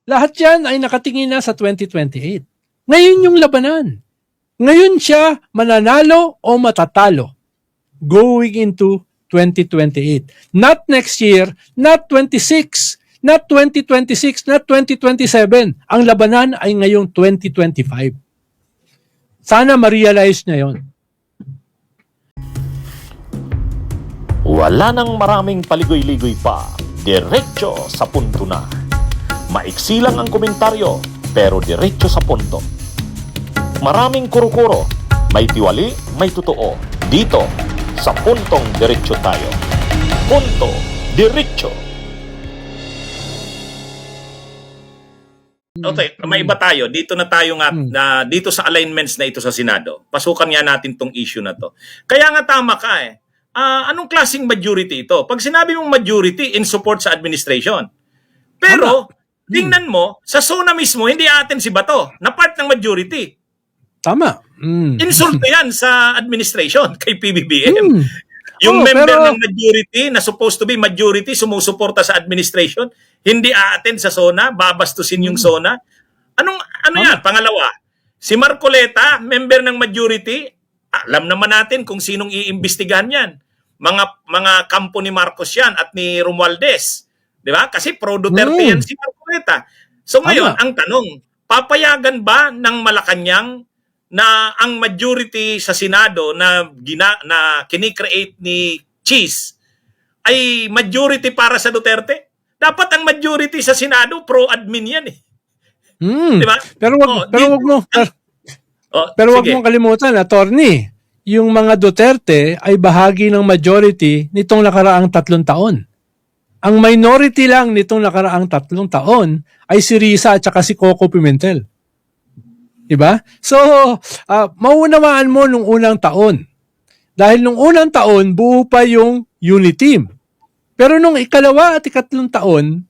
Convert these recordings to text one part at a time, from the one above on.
Lahat yan ay nakatingin na sa 2028. Ngayon yung labanan. Ngayon siya mananalo o matatalo going into 2028. Not next year, not 26, not 2026, not 2027. Ang labanan ay ngayong 2025. Sana ma-realize niya yon. Wala nang maraming paligoy-ligoy pa. Diretso sa punto na. Maiksi lang ang komentaryo, pero diretso sa punto. Maraming kuro-kuro, may tiwali, may totoo. Dito, sa Puntong Diretso tayo. Punto Diretso. Okay, may iba tayo. Dito na tayo nga, dito sa alignments na ito sa Senado. Pasukan nga natin tong issue na to. Kaya nga tama ka eh. Anong klaseng majority ito? Pag sinabi mong majority, in support sa administration. Pero, tingnan mo, sa SONA mismo, hindi atin si Bato, na part ng majority. Tama. Insulto yan sa administration kay PBBM. Yung member ng majority na supposed to be majority sumusuporta sa administration, hindi aaten sa SONA, babastusin yung SONA. Ano yan? Pangalawa, si Marcoleta, member ng majority, alam naman natin kung sinong iimbestigahan yan. Mga kampo ni Marcos yan at ni Romualdez. Di ba? Kasi pro-Duterte yan si Marcoleta. So ngayon, ang tanong, papayagan ba ng Malacanang na ang majority sa Senado na kinikreate ni Cheese ay majority para sa Duterte? Dapat ang majority sa Senado pro-admin yan eh. Diba? Pero wag mong kalimutan, attorney, yung mga Duterte ay bahagi ng majority nitong nakaraang 3 taon. Ang minority lang nitong nakaraang 3 taon ay si Risa at saka si Coco Pimentel. Diba? So, maunawaan mo nung unang taon. Dahil nung unang taon, buo pa yung unit team. Pero nung ikalawa at ikatlong taon,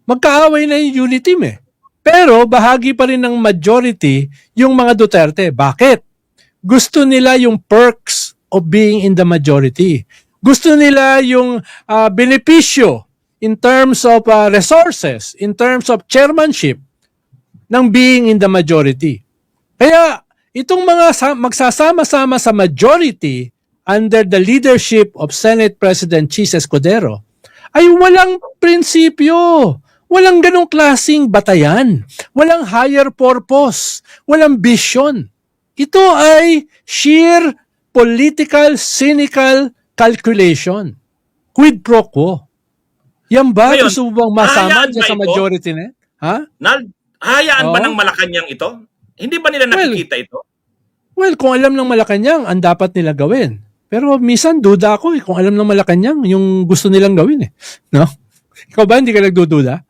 magkaaway na yung unit team eh. Pero bahagi pa rin ng majority yung mga Duterte. Bakit? Gusto nila yung perks of being in the majority. Gusto nila yung benepisyo in terms of resources, in terms of chairmanship ng being in the majority. Kaya itong mga magsasama-sama sa majority under the leadership of Senate President Cheese Escudero ay walang prinsipyo, walang ganong klaseng batayan, walang higher purpose, walang vision. Ito ay sheer political, cynical calculation. Quid pro quo. Yan ba? Ngayon, gusto mo bang masama dyan sa ito? majority na? Ha? Hayaan ba ng Malacanang ito? Hindi ba nila nakikita ito? Well, kung alam ng Malacanang, ang dapat nila gawin. Pero minsan, duda ako kung alam ng Malacanang, yung gusto nilang gawin eh. No? Ikaw ba, hindi ka nagdududa?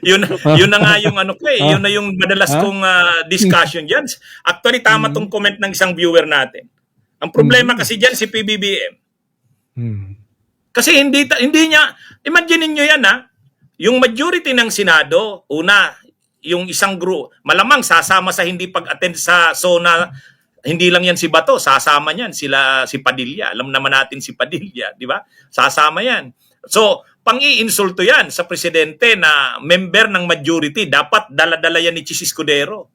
yun na nga yung ano ko eh. Yun na yung madalas kong discussion dyan. Actually, tama tong comment ng isang viewer natin. Ang problema kasi dyan si PBBM. Kasi hindi niya, imagine niyo yan yung majority ng Senado, una, yung isang group, malamang sasama sa hindi pag-attend sa SONA, hindi lang yan si Bato, sasama yan si Padilla. Alam naman natin si Padilla, di ba? Sasama yan. So, pang-iinsulto yan sa presidente na member ng majority. Dapat dala-dala yan ni Cheese Escudero.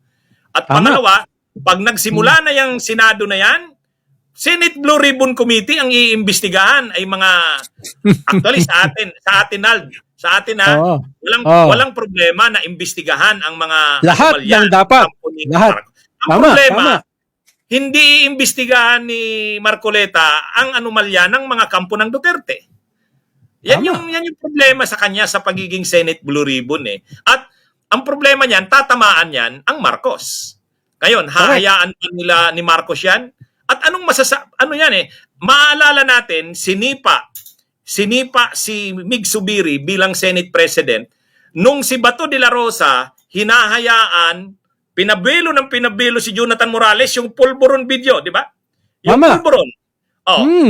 At pangalawa, pag nagsimula na yung Senado na yan, Senate Blue Ribbon Committee ang iimbestigahan ay mga actually sa atin walang problema na imbestigahan ang mga lahat ng dapat. Lahat. Ang problema, hindi iimbestigahan ni Marcoleta ang anomalya ng mga kampo ng Duterte. Yan yung problema sa kanya sa pagiging Senate Blue Ribbon eh. At ang problema niyan, tatamaan yan ang Marcos. Ngayon, hahayaan pa nila ni Marcos yan? At anong ano yan eh, maalala natin, sinipa si Mig Zubiri bilang Senate President, nung si Bato de la Rosa, hinahayaan, pinabelo si Jonathan Morales, yung pulburon video, di ba? Yung pulburon.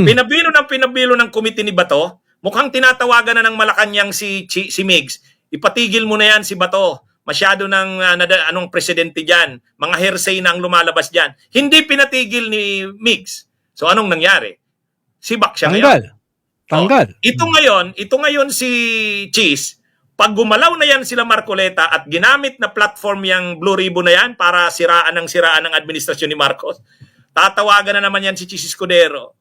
Pinabelo ng committee ni Bato, mukhang tinatawagan na ng Malacanang si Migs, ipatigil mo na yan si Bato. Masyado ng anong presidente dyan. Mga hearsay na ang lumalabas dyan. Hindi pinatigil ni Migs. So anong nangyari? Sibak siya ngayon. Tanggal. Ito ngayon si Cheese, pag gumalaw na yan sila Marcoleta at ginamit na platform yung Blue Ribbon na yan para siraan ng administrasyon ni Marcos, tatawagan na naman yan si Chis Escudero.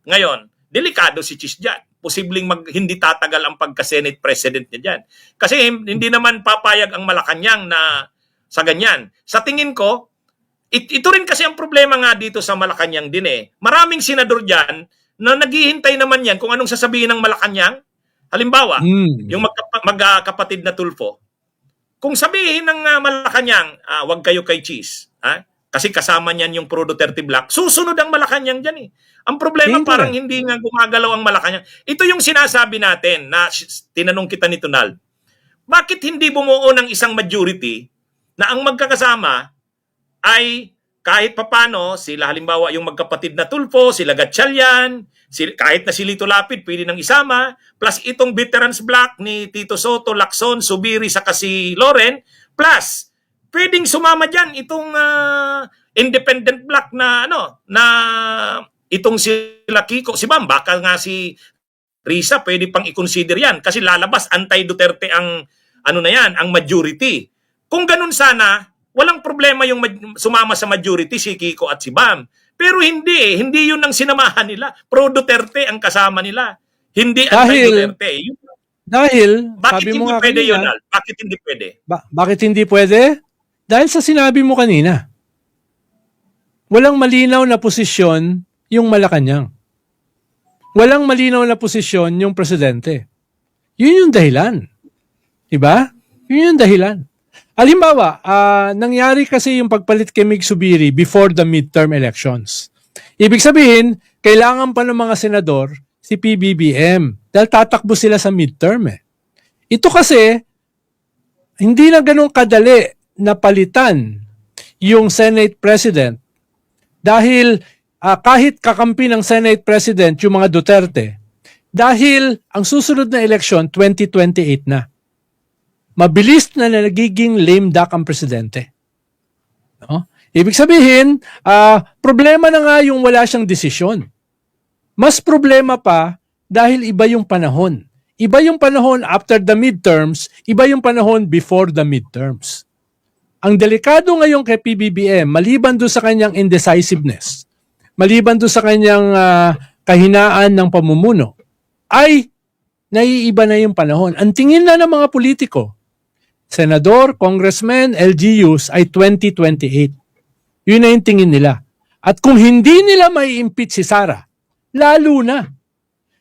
Ngayon, delikado si Chis dyan. Posibleng hindi tatagal ang pagka-Senate President niya dyan. Kasi hindi naman papayag ang Malacanang na sa ganyan. Sa tingin ko, ito rin kasi ang problema nga dito sa Malacanang din eh. Maraming senador dyan na naghihintay naman yan kung anong sasabihin ng Malacanang. Halimbawa, yung magkapatid na Tulfo, kung sabihin ng Malacanang, wag kayo kay Chis, kasi kasama niyan yung Pro Duterte Bloc, susunod ang Malacanang dyan eh. Ang problema parang hindi nga gumagalaw ang Malacanang. Ito yung sinasabi natin na tinanong kita ni Tonal. Bakit hindi bumuo ng isang majority na ang magkakasama ay kahit papano, sila halimbawa yung magkapatid na Tulfo, sila Gatchalian, kahit na si Lito Lapid, pwede nang isama, plus itong veterans block ni Tito Soto, Lacson, Subiri, saka si Loren, plus pwedeng sumama dyan itong independent block na na itong sila Kiko, si Bam, baka nga si Risa, pwede pang i-consider yan kasi lalabas anti-Duterte ang ang majority. Kung ganun sana, walang problema yung sumama sa majority si Kiko at si Bam. Pero hindi yun ang sinamahan nila. Pro Duterte ang kasama nila. Hindi anti-Duterte. Dahil, bakit sabi mo hindi nga pwede kanina, yun, Al? Bakit hindi pwede? Bakit hindi pwede? Dahil sa sinabi mo kanina, walang malinaw na posisyon yung Malacanang. Walang malinaw na posisyon yung presidente. Yun yung dahilan. Diba? Yun yung dahilan. Halimbawa, nangyari kasi yung pagpalit kay Mig Subiri before the midterm elections. Ibig sabihin, kailangan pa ng mga senador si PBBM dahil tatakbo sila sa midterm eh. Ito kasi, hindi na ganun kadali na palitan yung Senate President dahil kahit kakampi ng Senate President yung mga Duterte, dahil ang susunod na eleksyon 2028 na. Mabilis na nagiging lame duck ang presidente. No? Ibig sabihin, problema na nga yung wala siyang desisyon. Mas problema pa dahil iba yung panahon. Iba yung panahon after the midterms, iba yung panahon before the midterms. Ang delikado ngayon kay PBBM, maliban doon sa kanyang indecisiveness, maliban doon sa kanyang kahinaan ng pamumuno, ay naiiba na yung panahon. Ang tingin na ng mga politiko, senador, congressmen, LGUs ay 2028. Yun na yung tingin nila. At kung hindi nila may impeach si Sara, lalo na.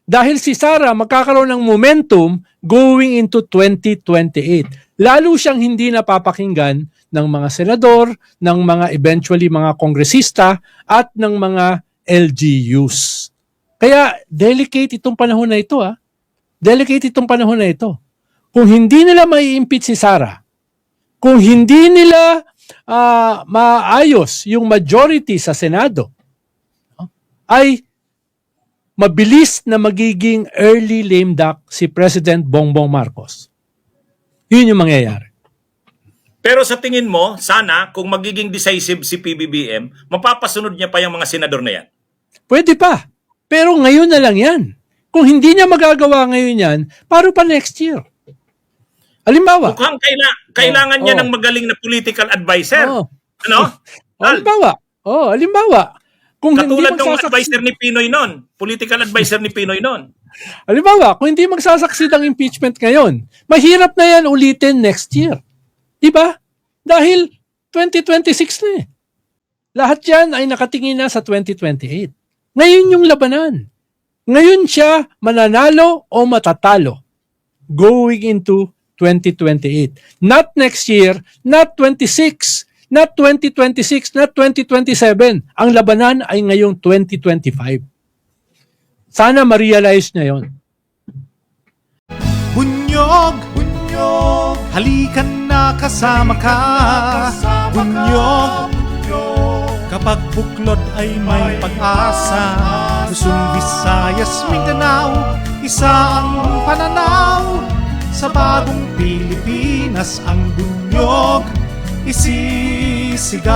Dahil si Sara magkakaroon ng momentum going into 2028. Lalo siyang hindi napapakinggan ng mga senador, ng mga eventually mga kongresista, at ng mga LGUs. Kaya delicate itong panahon na ito. Delicate itong panahon na ito. Kung hindi nila mai-impeach si Sara, kung hindi nila maayos yung majority sa Senado, ay mabilis na magiging early lame duck si President Bongbong Marcos. Yun yung mangyayari. Pero sa tingin mo, sana kung magiging decisive si PBBM, mapapasunod niya pa yung mga senador na yan? Pwede pa. Pero ngayon na lang yan. Kung hindi niya magagawa ngayon yan, paano pa next year? Halimbawa. Mukhang kailangan niya ng magaling na political advisor. Halimbawa. Kung katulad hindi ng advisor ni Pinoy noon. Political advisor ni Pinoy noon. Halimbawa, kung hindi magsasucceed ang impeachment ngayon, mahirap na yan ulitin next year. Diba? Dahil 2026 na eh. Lahat yan ay nakatingin na sa 2028. Ngayon yung labanan. Ngayon siya mananalo o matatalo going into 2028. Not next year, not 26, not 2026, not 2027. Ang labanan ay ngayong 2025. Sana ma-realize niya yon. Bunyog, bunyog, halikan na kasama ka. Bunyog, kapag buklod ay may pag-asa. Luzon, Visayas, Mindanao, isa ang pananaw. Sa bagong Pilipinas ang bunyog isisigaw.